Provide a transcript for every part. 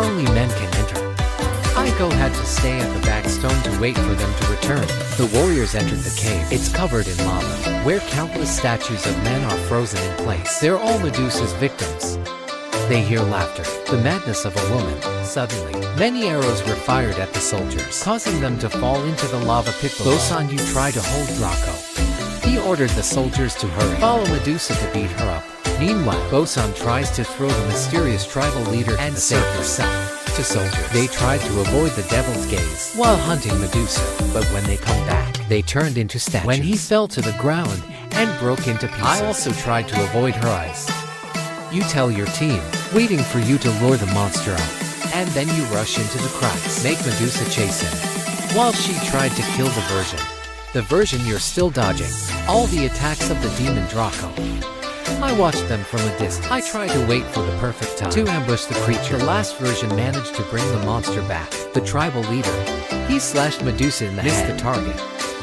only men can enter. Aiko had to stay at the back stone to wait for them to return. The warriors entered the cave. It's covered in lava, where countless statues of men are frozen in place. They're all Medusa's victims. They hear laughter, the madness of a woman. Suddenly, many arrows were fired at the soldiers, causing them to fall into the lava pit below. Bosun Yu tried to hold Draco. He ordered the soldiers to hurry, follow Medusa to beat her up. Meanwhile, Bosun tries to throw the mysterious tribal leader and save herself. To soldiers, they tried to avoid the devil's gaze while hunting Medusa, but when they come back, they turned into statues. When he fell to the ground and broke into pieces, I also tried to avoid her eyes. You tell your team, waiting for you to lure the monster out, and then you rush into the cracks. Make Medusa chase him, while she tried to kill the version. The version you're still dodging all the attacks of the demon Draco. I watched them from a distance. I tried to wait for the perfect time to ambush the creature. The last version managed to bring the monster back. The tribal leader, he slashed Medusa in the head. Missed the target.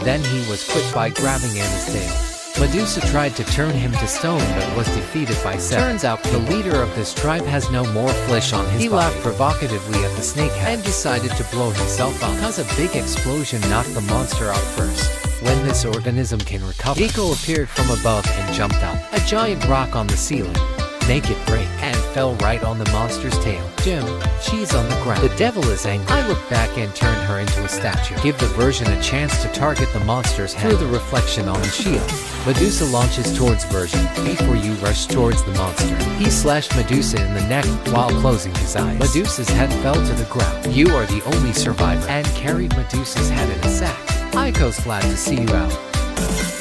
Then he was quit by grabbing Anna's tail. Medusa tried to turn him to stone but was defeated by Set. Turns out the leader of this tribe has no more flesh on his body. He laughed provocatively at the snakehead and decided to blow himself up, because a big explosion knocked the monster out first. When this organism can recover, Eiko appeared from above and jumped out. A giant rock on the ceiling, make it break, and fell right on the monster's tail. Jim, she's on the ground. The devil is angry. I look back and turn her into a statue. Give the version a chance to target the monster's head through the reflection on the shield. Medusa launches towards version before you rush towards the monster. He slashed Medusa in the neck while closing his eyes. Medusa's head fell to the ground. You are the only survivor, and carried Medusa's head in a sack. Aiko's glad to see you out.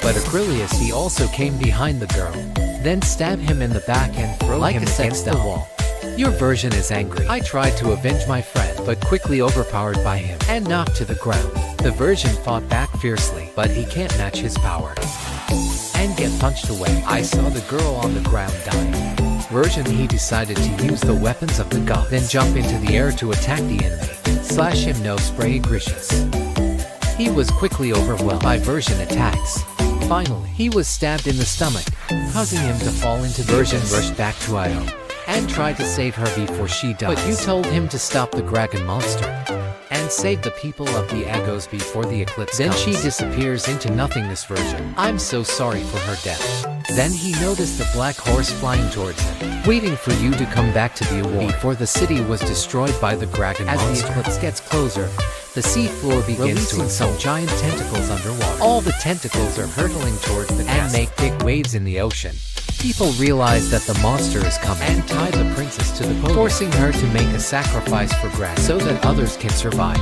But Acrylius, he also came behind the girl, then stabbed him in the back and threw him against the wall. Your version is angry. I tried to avenge my friend, but quickly overpowered by him and knocked to the ground. The version fought back fiercely, but he can't match his power and get punched away. I saw the girl on the ground dying. Version, he decided to use the weapons of the god, then jump into the air to attack the enemy. Slash him, no spray gracious. He was quickly overwhelmed by version attacks. Finally, he was stabbed in the stomach, causing him to fall into the version. Rushed back to Io and tried to save her before she dies. But you told him to stop the dragon monster and save the people of the Agos before the eclipse comes. Then she disappears into nothingness. Version, I'm so sorry for her death. Then he noticed the black horse flying towards him, waiting for you to come back to the award before the city was destroyed by the dragon monster. As the eclipse gets closer, the sea floor begins to some giant tentacles underwater. All the tentacles are hurtling towards the castle and make big waves in the ocean. People realize that the monster is coming and tie the princess to the podium, forcing her to make a sacrifice for Grass so that others can survive.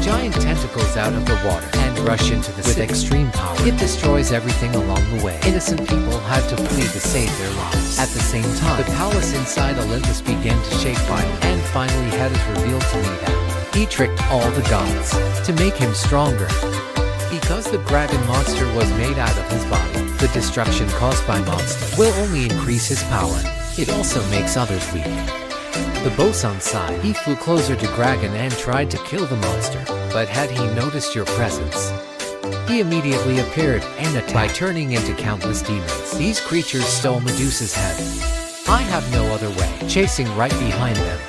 Giant tentacles out of the water and rush into the city with extreme power. It destroys everything along the way. Innocent people had to flee to save their lives. At the same time, the palace inside Olympus began to shake violently, and finally Hades revealed to me that he tricked all the gods to make him stronger. Because the dragon monster was made out of his body, the destruction caused by monster will only increase his power. It also makes others weak. The Bosun side, he flew closer to Dragon and tried to kill the monster, but had he noticed your presence, he immediately appeared and attacked by turning into countless demons. These creatures stole Medusa's head. I have no other way, chasing right behind them.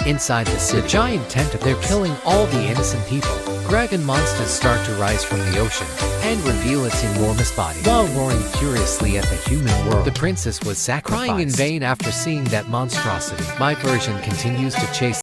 Inside the city, the giant tentacles, they're killing all the innocent people. Dragon monsters start to rise from the ocean and reveal its enormous body while roaring furiously at the human world. The princess was sacrificed, crying in vain after seeing that monstrosity. My version continues to chase